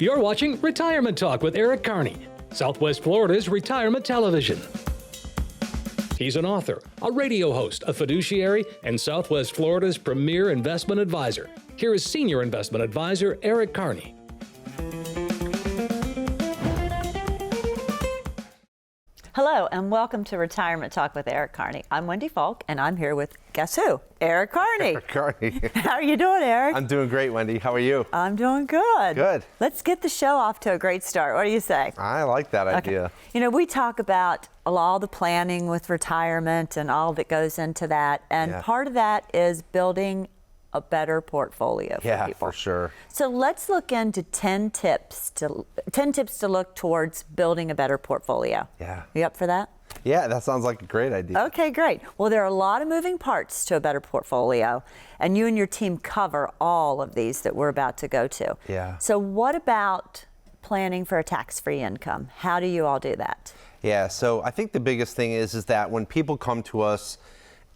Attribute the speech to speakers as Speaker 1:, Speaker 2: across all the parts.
Speaker 1: You're watching Retirement Talk with Eric Kearney, Southwest Florida's retirement television. He's an author, a radio host, a fiduciary, and Southwest Florida's premier investment advisor. Here is Senior Investment Advisor Eric Kearney.
Speaker 2: Hello, and welcome to Retirement Talk with Eric Kearney. I'm Wendy Falk, and I'm here with, guess who? Eric Kearney.
Speaker 3: Eric Kearney.
Speaker 2: How are you doing, Eric?
Speaker 3: I'm doing great, Wendy. How are you?
Speaker 2: I'm doing good.
Speaker 3: Good.
Speaker 2: Let's get the show off to a great start. What do you say?
Speaker 3: I like that idea.
Speaker 2: You know, we talk about all the planning with retirement and all that goes into that, and part of that is building a better portfolio for people.
Speaker 3: For sure.
Speaker 2: So let's look into 10 tips to look towards building a better portfolio.
Speaker 3: Yeah.
Speaker 2: You up for that?
Speaker 3: Yeah, that sounds like a great idea.
Speaker 2: Okay, great. Well, there are a lot of moving parts to a better portfolio, and you and your team cover all of these that we're about to go to.
Speaker 3: Yeah.
Speaker 2: So what about planning for a tax-free income? How do you all do that?
Speaker 3: Yeah, so I think the biggest thing is that when people come to us,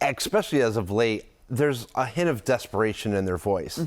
Speaker 3: especially as of late, there's a hint of desperation in their voice.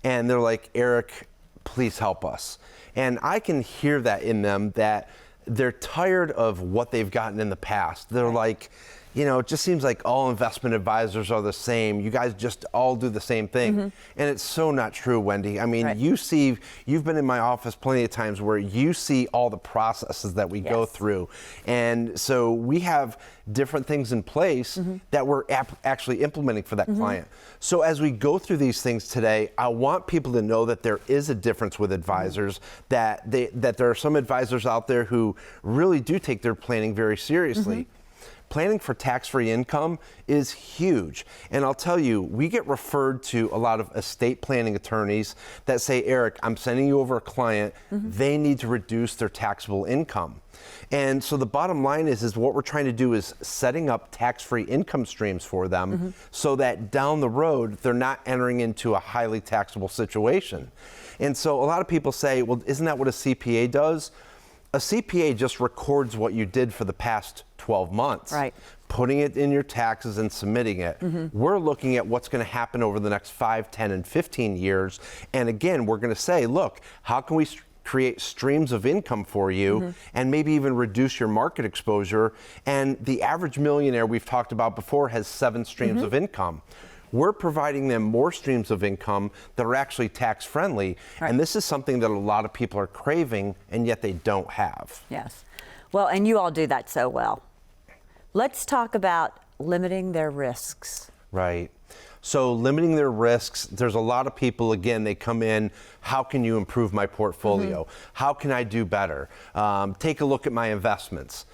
Speaker 3: And they're like, Eric, please help us. And I can hear that in them, that they're tired of what they've gotten in the past. They're like, you know, it just seems like all investment advisors are the same. You guys just all do the same thing. And it's so not true, Wendy. I mean, you've been in my office plenty of times where you see all the processes that we go through. And so we have different things in place that we're actually implementing for that client. So as we go through these things today, I want people to know that there is a difference with advisors, that there are some advisors out there who really do take their planning very seriously. Planning for tax-free income is huge. And I'll tell you, we get referred to a lot of estate planning attorneys that say, Eric, I'm sending you over a client, they need to reduce their taxable income. And so the bottom line is what we're trying to do is setting up tax-free income streams for them so that down the road, they're not entering into a highly taxable situation. And so a lot of people say, well, isn't that what a CPA does? A CPA just records what you did for the past 12 months, putting it in your taxes and submitting it. We're looking at what's going to happen over the next 5, 10, and 15 years. And again, we're going to say, look, how can we create streams of income for you and maybe even reduce your market exposure? And the average millionaire we've talked about before has 7 streams of income. We're providing them more streams of income that are actually tax-friendly. And this is something that a lot of people are craving, and yet they don't have.
Speaker 2: Yes. Well, and you all do that so well. Let's talk about limiting their risks.
Speaker 3: Right. So limiting their risks, there's a lot of people, again, they come in, how can you improve my portfolio? How can I do better? Take a look at my investments.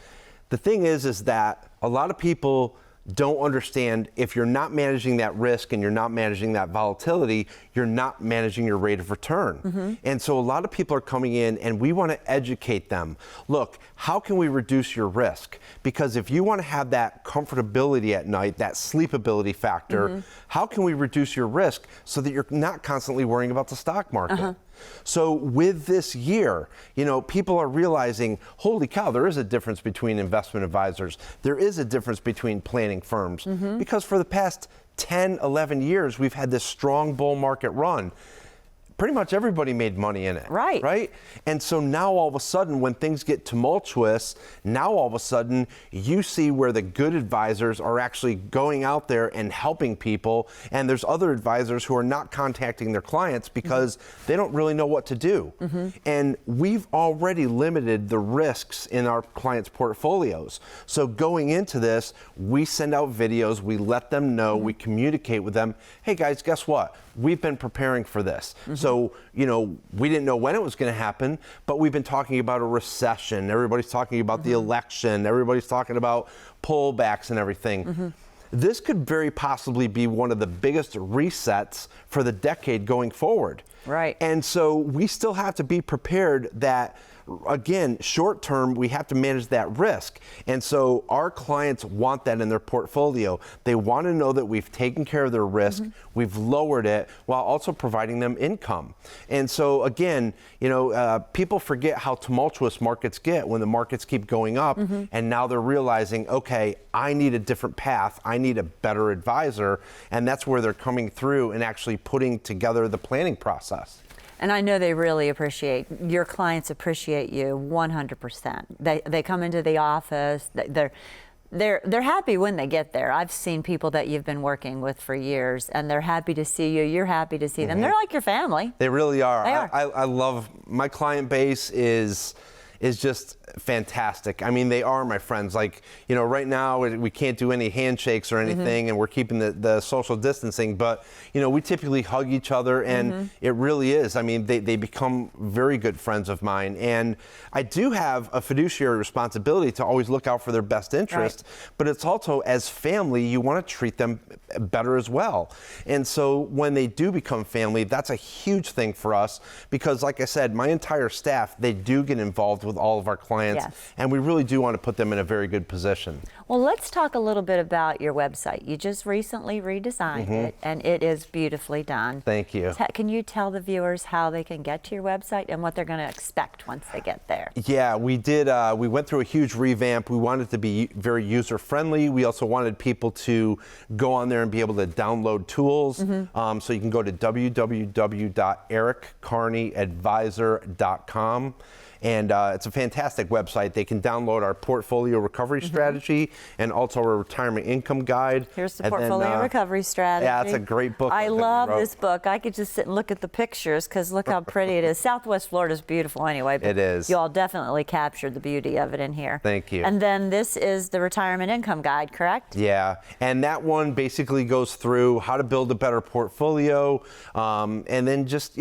Speaker 3: The thing is that a lot of people don't understand, if you're not managing that risk and you're not managing that volatility, you're not managing your rate of return. And so a lot of people are coming in and we want to educate them. Look, how can we reduce your risk? Because if you want to have that comfortability at night, that sleepability factor, how can we reduce your risk so that you're not constantly worrying about the stock market? So with this year, you know, people are realizing, holy cow, there is a difference between investment advisors. There is a difference between planning firms. Because for the past 10, 11 years, we've had this strong bull market run. Pretty much everybody made money in it. Right? And so now all of a sudden, when things get tumultuous, now all of a sudden you see where the good advisors are actually going out there and helping people, and there's other advisors who are not contacting their clients because they don't really know what to do. And we've already limited the risks in our clients' portfolios. So going into this, we send out videos, we let them know, we communicate with them. Hey guys, guess what? We've been preparing for this. So, you know, we didn't know when it was going to happen, but we've been talking about a recession. Everybody's talking about the election. Everybody's talking about pullbacks and everything. This could very possibly be one of the biggest resets for the decade going forward. And so we still have to be prepared that, again, short term, we have to manage that risk. And so our clients want that in their portfolio. They want to know that we've taken care of their risk, we've lowered it, while also providing them income. And so again, you know, people forget how tumultuous markets get when the markets keep going up, and now they're realizing, okay, I need a different path, I need a better advisor, and that's where they're coming through and actually putting together the planning process.
Speaker 2: And I know they really your clients appreciate you 100%. They come into the office, they're happy when they get there. I've seen people that you've been working with for years, and they're happy to see you. You're happy to see them. They're like your family.
Speaker 3: They really are.
Speaker 2: They are.
Speaker 3: I love my client base is just fantastic. I mean, they are my friends. Like, right now we can't do any handshakes or anything, and we're keeping the social distancing, but, we typically hug each other, and it really is. I mean, they become very good friends of mine, and I do have a fiduciary responsibility to always look out for their best interest, but it's also, as family, you want to treat them better as well. And so when they do become family, that's a huge thing for us, because like I said, my entire staff, they do get involved with all of our clients.
Speaker 2: Yes.
Speaker 3: And we really do want to put them in a very good position.
Speaker 2: Well, let's talk a little bit about your website. You just recently redesigned it, and it is beautifully done.
Speaker 3: Thank you.
Speaker 2: Can you tell the viewers how they can get to your website and what they're going to expect once they get there?
Speaker 3: Yeah, we did. We went through a huge revamp. We wanted to be very user-friendly. We also wanted people to go on there and be able to download tools. So you can go to www.erickearneyadvisor.com. And it's a fantastic website. They can download our portfolio recovery strategy and also our retirement income guide.
Speaker 2: Here's the portfolio recovery strategy.
Speaker 3: Yeah, it's a great book.
Speaker 2: I love this book. I could just sit and look at the pictures because look how pretty it is. Southwest Florida is beautiful anyway. But
Speaker 3: it is.
Speaker 2: You all definitely captured the beauty of it in here.
Speaker 3: Thank you.
Speaker 2: And then this is the retirement income guide, correct?
Speaker 3: Yeah, and that one basically goes through how to build a better portfolio, and then just,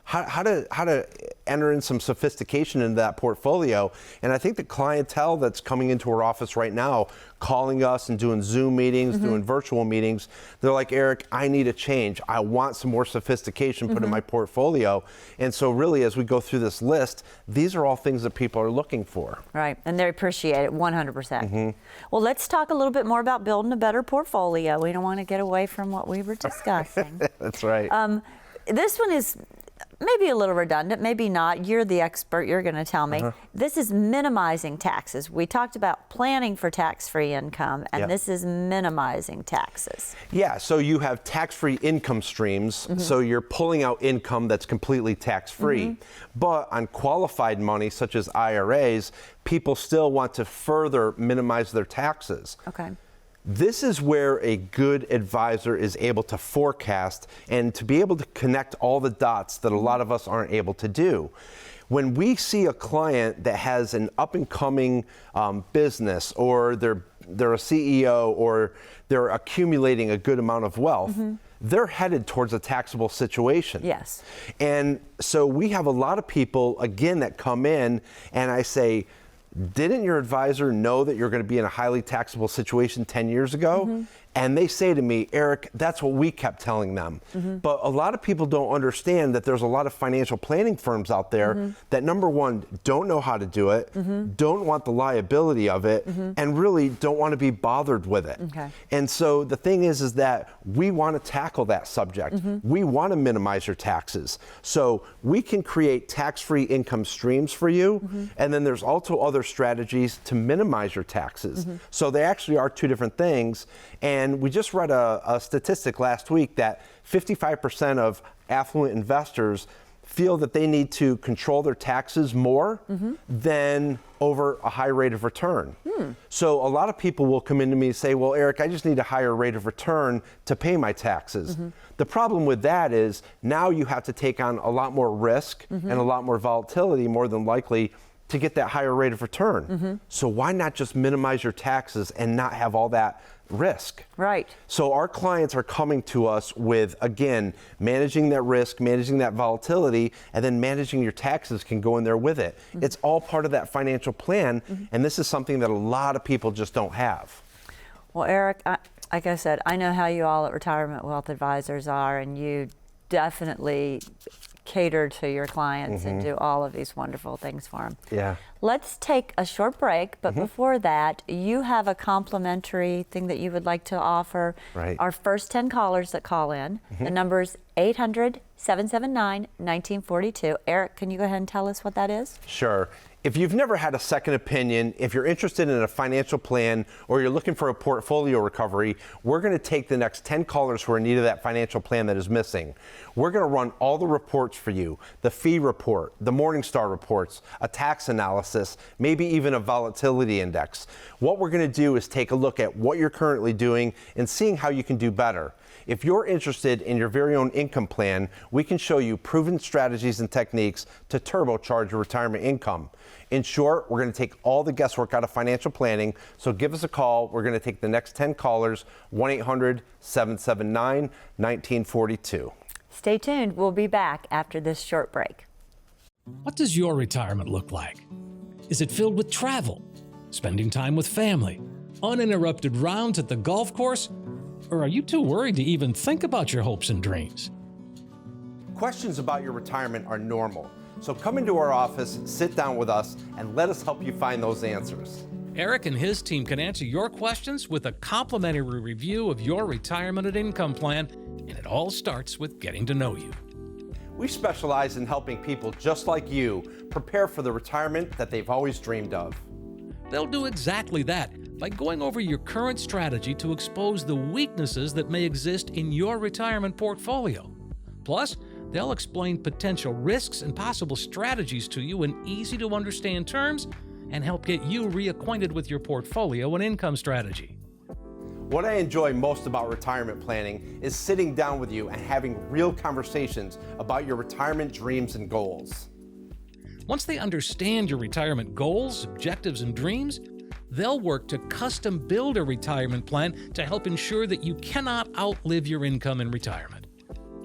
Speaker 3: how to enter in some sophistication into that portfolio. And I think the clientele that's coming into our office right now, calling us and doing Zoom meetings, doing virtual meetings, they're like, Eric, I need a change. I want some more sophistication put in my portfolio. And so really, as we go through this list, these are all things that people are looking for.
Speaker 2: Right, and they appreciate it 100%. Well, let's talk a little bit more about building a better portfolio. We don't want to get away from what we were discussing.
Speaker 3: That's right.
Speaker 2: This one is maybe a little redundant, maybe not. You're the expert. You're going to tell me. This is minimizing taxes. We talked about planning for tax-free income, and this is minimizing taxes.
Speaker 3: Yeah, so you have tax-free income streams, so you're pulling out income that's completely tax-free. But on qualified money, such as IRAs, people still want to further minimize their taxes.
Speaker 2: Okay.
Speaker 3: This is where a good advisor is able to forecast and to be able to connect all the dots that a lot of us aren't able to do. When we see a client that has an up-and-coming business, or they're a CEO, or they're accumulating a good amount of wealth, they're headed towards a taxable situation.
Speaker 2: Yes.
Speaker 3: And so we have a lot of people, again, that come in and I say, didn't your advisor know that you're going to be in a highly taxable situation 10 years ago? And they say to me, Eric, that's what we kept telling them. But a lot of people don't understand that there's a lot of financial planning firms out there that, number one, don't know how to do it, don't want the liability of it, and really don't want to be bothered with it.
Speaker 2: Okay.
Speaker 3: And so the thing is that we want to tackle that subject. We want to minimize your taxes. So we can create tax-free income streams for you, and then there's also other strategies to minimize your taxes. So they actually are two different things. And we just read a statistic last week that 55% of affluent investors feel that they need to control their taxes more than over a high rate of return. So a lot of people will come into me and say, well, Eric, I just need a higher rate of return to pay my taxes. The problem with that is now you have to take on a lot more risk and a lot more volatility, more than likely, to get that higher rate of return. So why not just minimize your taxes and not have all that risk?
Speaker 2: Right.
Speaker 3: So our clients are coming to us with, again, managing that risk, managing that volatility, and then managing your taxes can go in there with it. It's all part of that financial plan, and this is something that a lot of people just don't have.
Speaker 2: Well, Eric, like I said, I know how you all at Retirement Wealth Advisors are, and you definitely cater to your clients and do all of these wonderful things for them.
Speaker 3: Yeah.
Speaker 2: Let's take a short break, but before that, you have a complimentary thing that you would like to offer.
Speaker 3: Right.
Speaker 2: Our first 10 callers that call in, the number is 800-779-1942. Eric, can you go ahead and tell us what that is?
Speaker 3: Sure. If you've never had a second opinion, if you're interested in a financial plan, or you're looking for a portfolio recovery, we're going to take the next 10 callers who are in need of that financial plan that is missing. We're going to run all the reports for you, the fee report, the Morningstar reports, a tax analysis, maybe even a volatility index. What we're going to do is take a look at what you're currently doing and seeing how you can do better. If you're interested in your very own income plan, we can show you proven strategies and techniques to turbocharge your retirement income. In short, we're going to take all the guesswork out of financial planning, so give us a call. We're going to take the next 10 callers, 1-800-779-1942.
Speaker 2: Stay tuned. We'll be back after this short break.
Speaker 1: What does your retirement look like? Is it filled with travel, spending time with family, uninterrupted rounds at the golf course? Or are you too worried to even think about your hopes and dreams?
Speaker 3: Questions about your retirement are normal. So come into our office, sit down with us, and let us help you find those answers.
Speaker 1: Eric and his team can answer your questions with a complimentary review of your retirement and income plan, and it all starts with getting to know you.
Speaker 3: We specialize in helping people just like you prepare for the retirement that they've always dreamed of.
Speaker 1: They'll do exactly that by going over your current strategy to expose the weaknesses that may exist in your retirement portfolio. Plus, they'll explain potential risks and possible strategies to you in easy-to-understand terms and help get you reacquainted with your portfolio and income strategy.
Speaker 3: What I enjoy most about retirement planning is sitting down with you and having real conversations about your retirement dreams and goals.
Speaker 1: Once they understand your retirement goals, objectives, and dreams, they'll work to custom build a retirement plan to help ensure that you cannot outlive your income in retirement.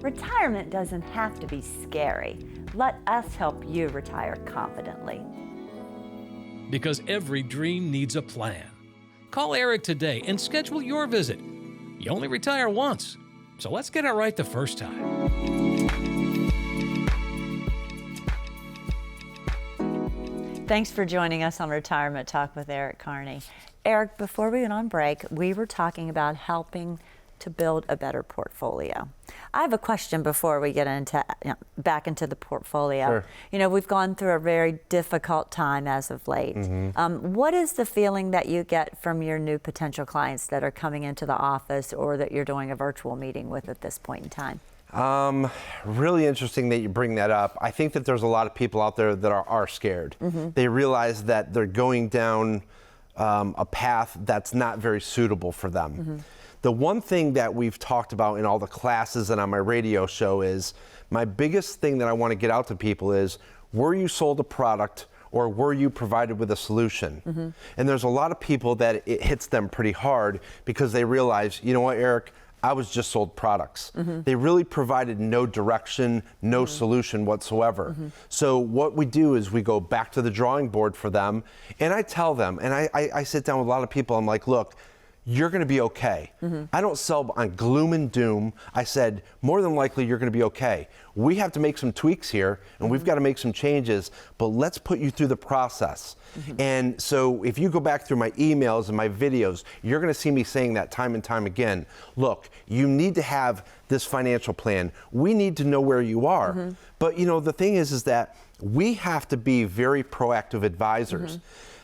Speaker 2: Retirement doesn't have to be scary. Let us help you retire confidently.
Speaker 1: Because every dream needs a plan. Call Eric today and schedule your visit. You only retire once, so let's get it right the first time.
Speaker 2: Thanks for joining us on Retirement Talk with Eric Kearney. Eric, before we went on break, we were talking about helping to build a better portfolio. I have a question before we get into back into the portfolio.
Speaker 3: Sure.
Speaker 2: You know, we've gone through a very difficult time as of late. What is the feeling that you get from your new potential clients that are coming into the office or that you're doing a virtual meeting with at this point in time?
Speaker 3: Really interesting that you bring that up. I think that there's a lot of people out there that are scared. They realize that they're going down a path that's not very suitable for them. The one thing that we've talked about in all the classes and on my radio show is, my biggest thing that I want to get out to people is, were you sold a product or were you provided with a solution? And there's a lot of people that it hits them pretty hard because they realize, you know what, Eric, I was just sold products. They really provided no direction, no solution whatsoever. So what we do is we go back to the drawing board for them, and I tell them, and I sit down with a lot of people, I'm like, look, you're going to be okay. I don't sell on gloom and doom. I said, more than likely, you're going to be okay. We have to make some tweaks here, and we've got to make some changes, but let's put you through the process. And so if you go back through my emails and my videos, you're going to see me saying that time and time again. Look, you need to have this financial plan. We need to know where you are. But you know, the thing is that we have to be very proactive advisors.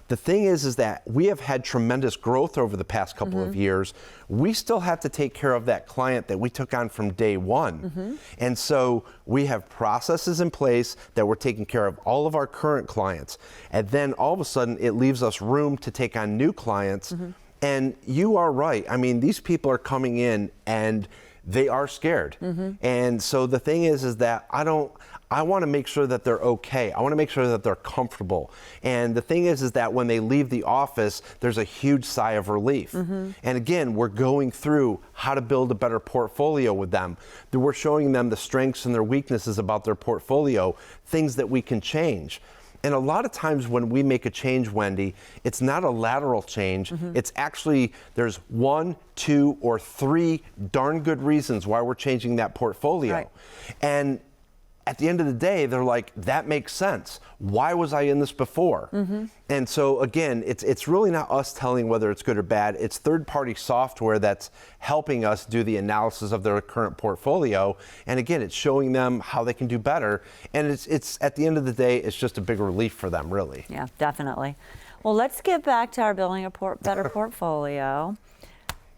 Speaker 3: The thing is that we have had tremendous growth over the past couple of years. We still have to take care of that client that we took on from day one. And so we have processes in place that we're taking care of all of our current clients. And then all of a sudden it leaves us room to take on new clients. And you are right. I mean, these people are coming in and they are scared. And so the thing is that I want to make sure that they're okay. I want to make sure that they're comfortable. And the thing is that when they leave the office, there's a huge sigh of relief. And again, we're going through how to build a better portfolio with them. We're showing them the strengths and their weaknesses about their portfolio, things that we can change. And a lot of times when we make a change, Wendy, it's not a lateral change. It's actually, there's 1, 2, or 3 darn good reasons why we're changing that portfolio. And at the end of the day, they're like, that makes sense. Why was I in this before? And so again, it's really not us telling whether it's good or bad. It's third-party software that's helping us do the analysis of their current portfolio. And again, it's showing them how they can do better. And it's at the end of the day, it's just a big relief for them, really.
Speaker 2: Yeah, definitely. Well, let's get back to our building a better portfolio.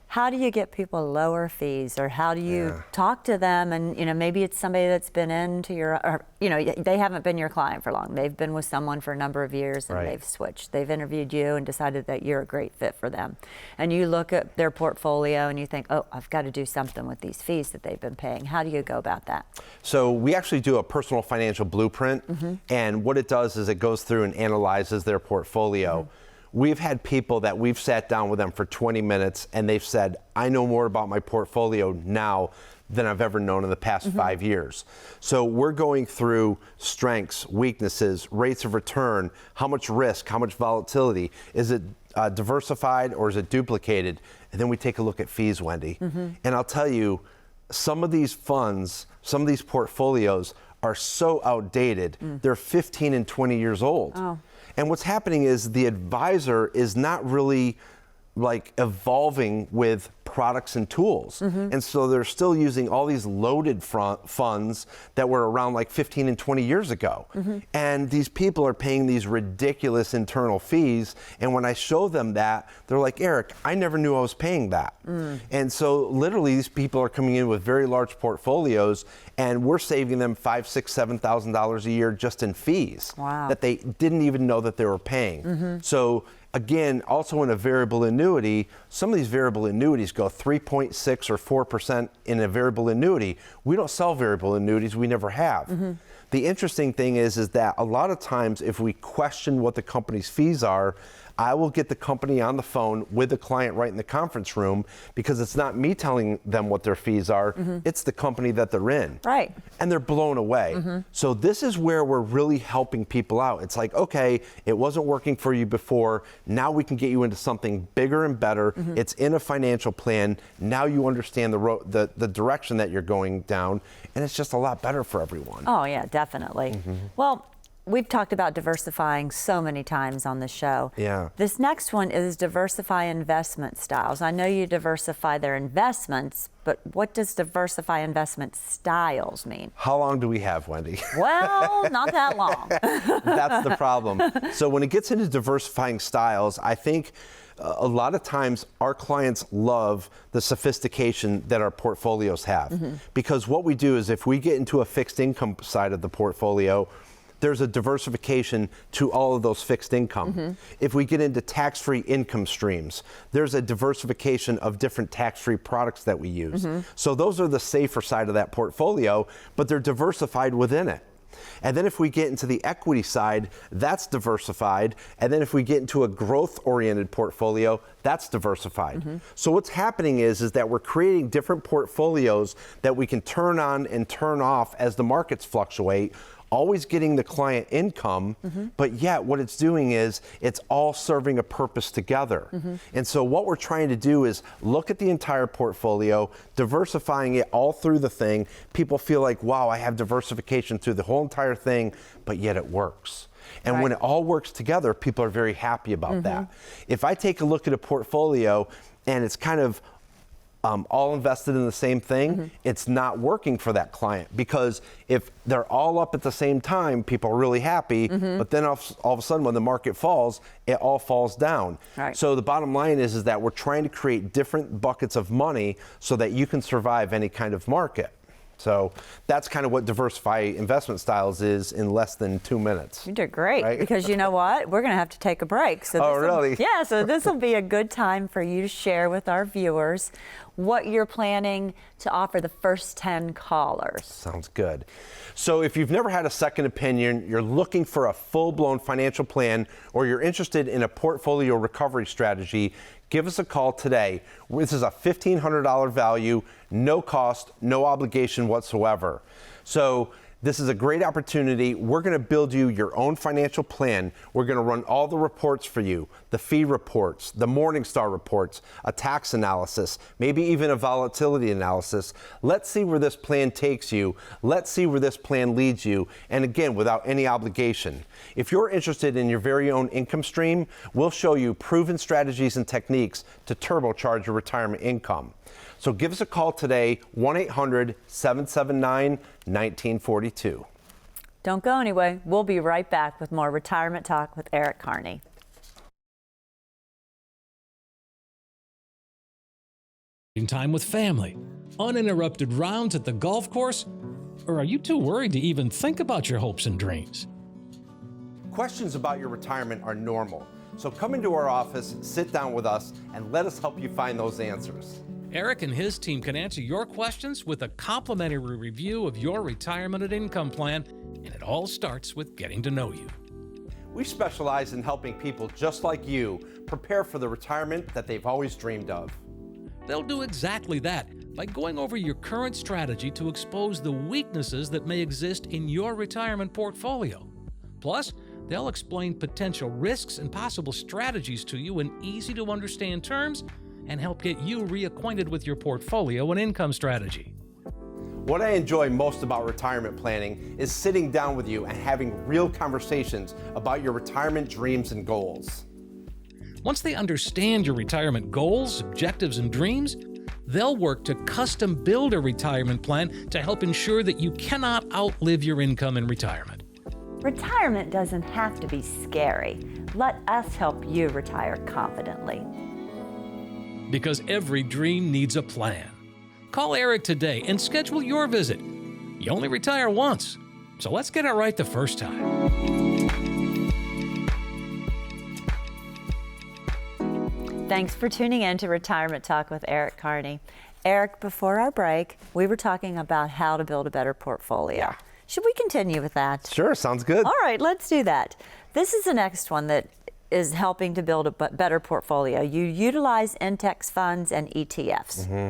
Speaker 2: How do you get people lower fees, or how do you talk to them? And maybe it's somebody that's been into or they haven't been your client for long. They've been with someone for a number of years, and they've switched. They've interviewed you and decided that you're a great fit for them. And you look at their portfolio and you think, oh, I've got to do something with these fees that they've been paying. How do you go about that?
Speaker 3: So we actually do a personal financial blueprint, and what it does is it goes through and analyzes their portfolio. We've had people that we've sat down with them for 20 minutes and they've said, I know more about my portfolio now than I've ever known in the past 5 years. So we're going through strengths, weaknesses, rates of return, how much risk, how much volatility. Is it diversified or is it duplicated? And then we take a look at fees, Wendy. And I'll tell you, some of these funds, some of these portfolios are so outdated. They're 15 and 20 years old. And what's happening is the advisor is not really like evolving with products and tools. And so they're still using all these loaded funds that were around like 15 and 20 years ago. And these people are paying these ridiculous internal fees. And when I show them that, they're like, Eric, I never knew I was paying that. And so literally these people are coming in with very large portfolios, and we're saving them $5,000, $6,000, $7,000 a year just in fees that they didn't even know that they were paying. So again, also in a variable annuity, some of these variable annuities go 3.6 or 4% in a variable annuity. We don't sell variable annuities, we never have. The interesting thing is that a lot of times if we question what the company's fees are, I will get the company on the phone with the client right in the conference room, because it's not me telling them what their fees are, it's the company that they're in. And they're blown away. So this is where we're really helping people out. It's like, okay, it wasn't working for you before, now we can get you into something bigger and better. It's in a financial plan. Now you understand the direction that you're going down, and it's just a lot better for everyone.
Speaker 2: Oh yeah, definitely. Well, we've talked about diversifying so many times on the show. This next one is diversify investment styles. I know you diversify their investments, but what does diversify investment styles mean?
Speaker 3: How long do we have, Wendy?
Speaker 2: Well, not that long.
Speaker 3: That's the problem. So when it gets into diversifying styles, I think a lot of times our clients love the sophistication that our portfolios have. Because what we do is if we get into a fixed income side of the portfolio, there's a diversification to all of those fixed income. If we get into tax-free income streams, there's a diversification of different tax-free products that we use. So those are the safer side of that portfolio, but they're diversified within it. And then if we get into the equity side, that's diversified. And then if we get into a growth-oriented portfolio, that's diversified. So what's happening is that we're creating different portfolios that we can turn on and turn off as the markets fluctuate, always getting the client income, but yet what it's doing is it's all serving a purpose together. And so what we're trying to do is look at the entire portfolio, diversifying it all through the thing. People feel like, wow, I have diversification through the whole entire thing, but yet it works. And when it all works together, people are very happy about that. If I take a look at a portfolio and it's kind of all invested in the same thing, it's not working for that client, because if they're all up at the same time, people are really happy, but then all of a sudden when the market falls, it all falls down. So the bottom line is that we're trying to create different buckets of money so that you can survive any kind of market. So that's kind of what diversify investment styles is in less than 2 minutes.
Speaker 2: You did great, because you know what? We're going to have to take a break. So
Speaker 3: really?
Speaker 2: Yeah, so this will be a good time for you to share with our viewers what you're planning to offer the first 10 callers.
Speaker 3: Sounds good. So if you've never had a second opinion, you're looking for a full-blown financial plan, or you're interested in a portfolio recovery strategy, give us a call today. This is a $1,500 value, no cost, no obligation whatsoever. So This is a great opportunity. We're going to build you your own financial plan. We're going to run all the reports for you, the fee reports, the Morningstar reports, a tax analysis, maybe even a volatility analysis. Let's see where this plan takes you. Let's see where this plan leads you. And again, without any obligation. If you're interested in your very own income stream, we'll show you proven strategies and techniques to turbocharge your retirement income. So give us a call today, 1-800-779-1942.
Speaker 2: Don't go anyway. We'll be right back with more Retirement Talk with Eric Kearney.
Speaker 1: Time with family, uninterrupted rounds at the golf course, or are you too worried to even think about your hopes and dreams?
Speaker 3: Questions about your retirement are normal. So come into our office, sit down with us, and let us help you find those answers.
Speaker 1: Eric and his team can answer your questions with a complimentary review of your retirement and income plan, and it all starts with getting to know you.
Speaker 3: We specialize in helping people just like you prepare for the retirement that they've always dreamed of.
Speaker 1: They'll do exactly that by going over your current strategy to expose the weaknesses that may exist in your retirement portfolio. Plus, they'll explain potential risks and possible strategies to you in easy-to-understand terms and help get you reacquainted with your portfolio and income strategy.
Speaker 3: What I enjoy most about retirement planning is sitting down with you and having real conversations about your retirement dreams and goals.
Speaker 1: Once they understand your retirement goals, objectives, and dreams, they'll work to custom build a retirement plan to help ensure that you cannot outlive your income in retirement.
Speaker 2: Retirement doesn't have to be scary. Let us help you retire confidently.
Speaker 1: Because every dream needs a plan. Call Eric today and schedule your visit. You only retire once, so let's get it right the first time.
Speaker 2: Thanks for tuning in to Retirement Talk with Eric Kearney. Eric, before our break, we were talking about how to build a better portfolio.
Speaker 3: Yeah.
Speaker 2: Should we continue with that?
Speaker 3: Sure, sounds good.
Speaker 2: All right, let's do that. This is the next one that is helping to build a better portfolio. You utilize index funds and ETFs.
Speaker 3: Mm-hmm.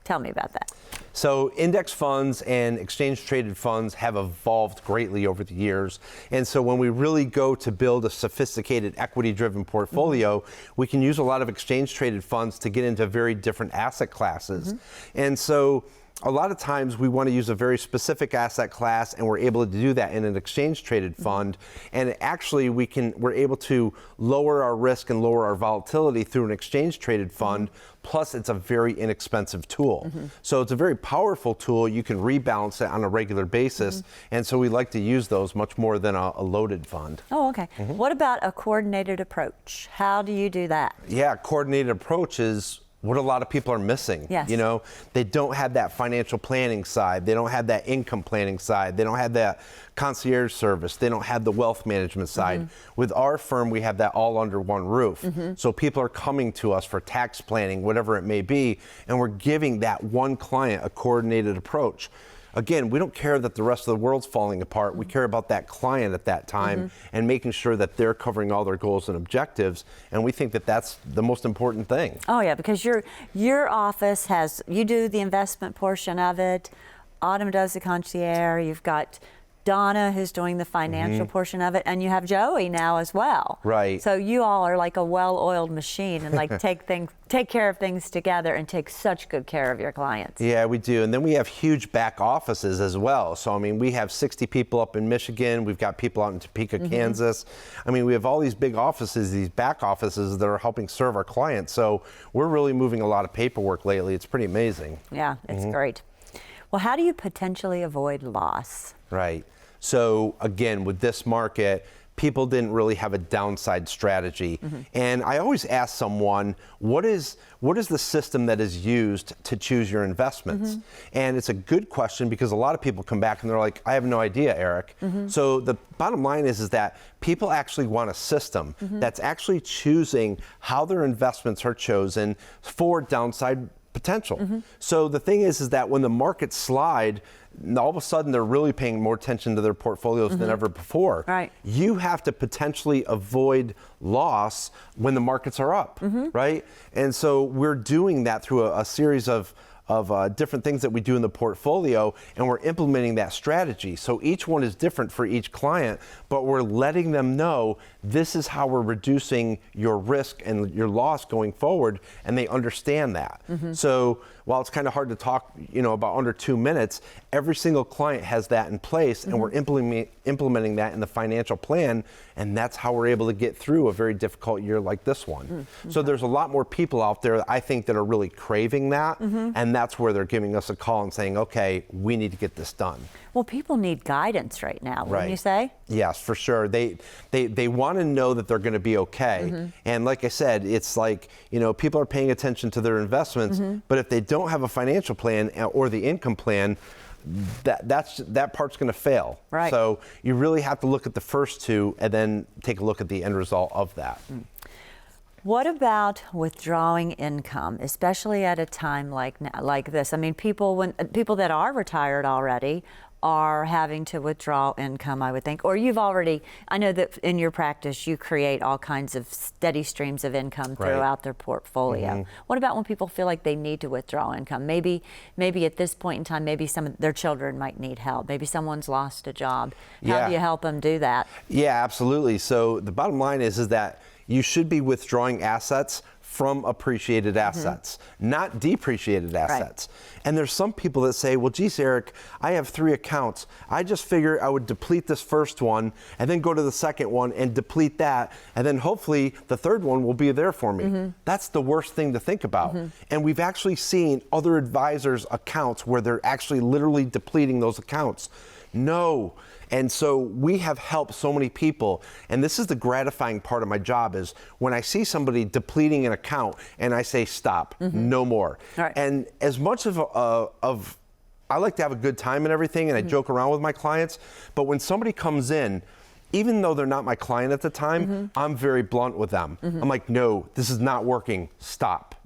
Speaker 2: Tell me about that.
Speaker 3: So index funds and exchange traded funds have evolved greatly over the years. And so when we really go to build a sophisticated equity driven portfolio, we can use a lot of exchange traded funds to get into very different asset classes. And so a lot of times we want to use a very specific asset class, and we're able to do that in an exchange traded fund. And actually we're able to lower our risk and lower our volatility through an exchange traded fund. Plus it's a very inexpensive tool. So it's a very powerful tool. You can rebalance it on a regular basis. And so we like to use those much more than a loaded fund.
Speaker 2: Oh, okay. What about a coordinated approach? How do you do that?
Speaker 3: Yeah, coordinated approach is what a lot of people are missing.
Speaker 2: Yes.
Speaker 3: You know, they don't have that financial planning side. They don't have that income planning side. They don't have that concierge service. They don't have the wealth management side. With our firm, we have that all under one roof. So people are coming to us for tax planning, whatever it may be, and we're giving that one client a coordinated approach. Again, we don't care that the rest of the world's falling apart. We care about that client at that time and making sure that they're covering all their goals and objectives. And we think that that's the most important thing.
Speaker 2: Oh yeah, because your office you do the investment portion of it. Autumn does the concierge. You've got Donna who's doing the financial portion of it, and you have Joey now as well.
Speaker 3: Right.
Speaker 2: So you all are like a well-oiled machine and like take care of things together and take such good care of your clients.
Speaker 3: Yeah, we do. And then we have huge back offices as well. So, I mean, we have 60 people up in Michigan. We've got people out in Topeka, Kansas. I mean, we have all these big offices, these back offices that are helping serve our clients. So we're really moving a lot of paperwork lately. It's pretty amazing.
Speaker 2: Yeah, it's great. Well, how do you potentially avoid loss?
Speaker 3: Right. So again, with this market, people didn't really have a downside strategy. And I always ask someone, what is the system that is used to choose your investments? And it's a good question because a lot of people come back and they're like, I have no idea, Eric. So the bottom line is that people actually want a system that's actually choosing how their investments are chosen for downside potential. So the thing is that when the markets slide, all of a sudden they're really paying more attention to their portfolios than ever before.
Speaker 2: Right.
Speaker 3: You have to potentially avoid loss when the markets are up, right? And so we're doing that through a series of different things that we do in the portfolio, and we're implementing that strategy. So each one is different for each client, but we're letting them know this is how we're reducing your risk and your loss going forward, and they understand that. So while it's kind of hard to talk, about under 2 minutes, every single client has that in place, and we're implementing that in the financial plan, and that's how we're able to get through a very difficult year like this one. So there's a lot more people out there, I think, that are really craving that, and that's where they're giving us a call and saying, okay, we need to get this done.
Speaker 2: Well, people need guidance right now, wouldn't you say?
Speaker 3: Yes, for sure. They want to know that they're going to be okay. And like I said, it's like, people are paying attention to their investments, but if they don't have a financial plan or the income plan, that part's going to fail.
Speaker 2: Right.
Speaker 3: So you really have to look at the first two and then take a look at the end result of that.
Speaker 2: What about withdrawing income, especially at a time like this? I mean, people that are retired already are having to withdraw income, I would think. Or I know that in your practice you create all kinds of steady streams of income throughout their portfolio. What about when people feel like they need to withdraw income? Maybe at this point in time, maybe some of their children might need help. Maybe someone's lost a job. How do you help them do that? Yeah,
Speaker 3: absolutely. So the bottom line is that you should be withdrawing assets from appreciated assets, not depreciated assets. And there's some people that say, well, geez, Eric, I have 3 accounts. I just figure I would deplete this first one and then go to the second one and deplete that. And then hopefully the third one will be there for me. That's the worst thing to think about. And we've actually seen other advisors' accounts where they're actually literally depleting those accounts. No. And so we have helped so many people, and this is the gratifying part of my job, is when I see somebody depleting an account and I say, stop, no more. And as much of I like to have a good time and everything, and I joke around with my clients, but when somebody comes in, even though they're not my client at the time, I'm very blunt with them. I'm like, no, this is not working, stop.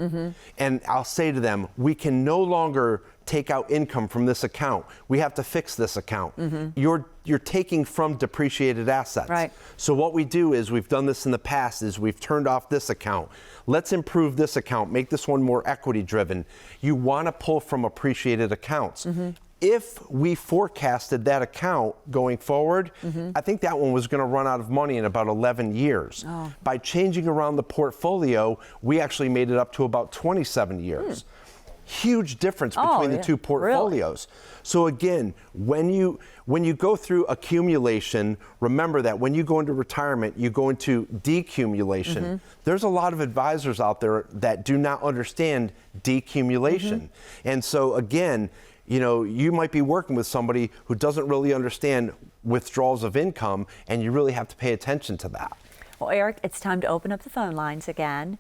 Speaker 3: And I'll say to them, we can no longer take out income from this account. We have to fix this account. You're taking from depreciated assets. So what we do is, we've done this in the past, is we've turned off this account. Let's improve this account, make this one more equity driven. You want to pull from appreciated accounts. If we forecasted that account going forward, I think that one was going to run out of money in about 11 years. By changing around the portfolio, we actually made it up to about 27 years. Huge difference between the two portfolios. So again, when you go through accumulation, remember that when you go into retirement, you go into decumulation. There's a lot of advisors out there that do not understand decumulation. And so again, you might be working with somebody who doesn't really understand withdrawals of income, and you really have to pay attention to that.
Speaker 2: Well, Eric, it's time to open up the phone lines again.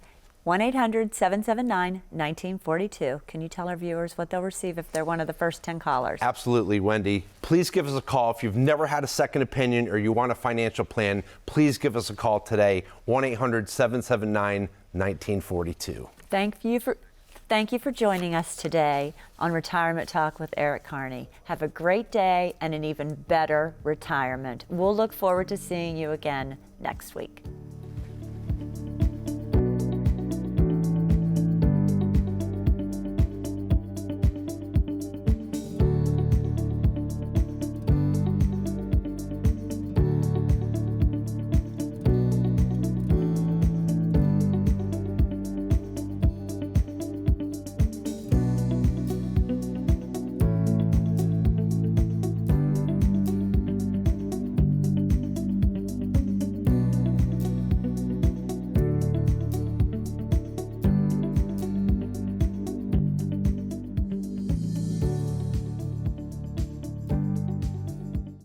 Speaker 2: 1-800-779-1942. Can you tell our viewers what they'll receive if they're one of the first 10 callers?
Speaker 3: Absolutely, Wendy. Please give us a call. If you've never had a second opinion or you want a financial plan, please give us a call today. 1-800-779-1942.
Speaker 2: Thank you for joining us today on Retirement Talk with Eric Kearney. Have a great day and an even better retirement. We'll look forward to seeing you again next week.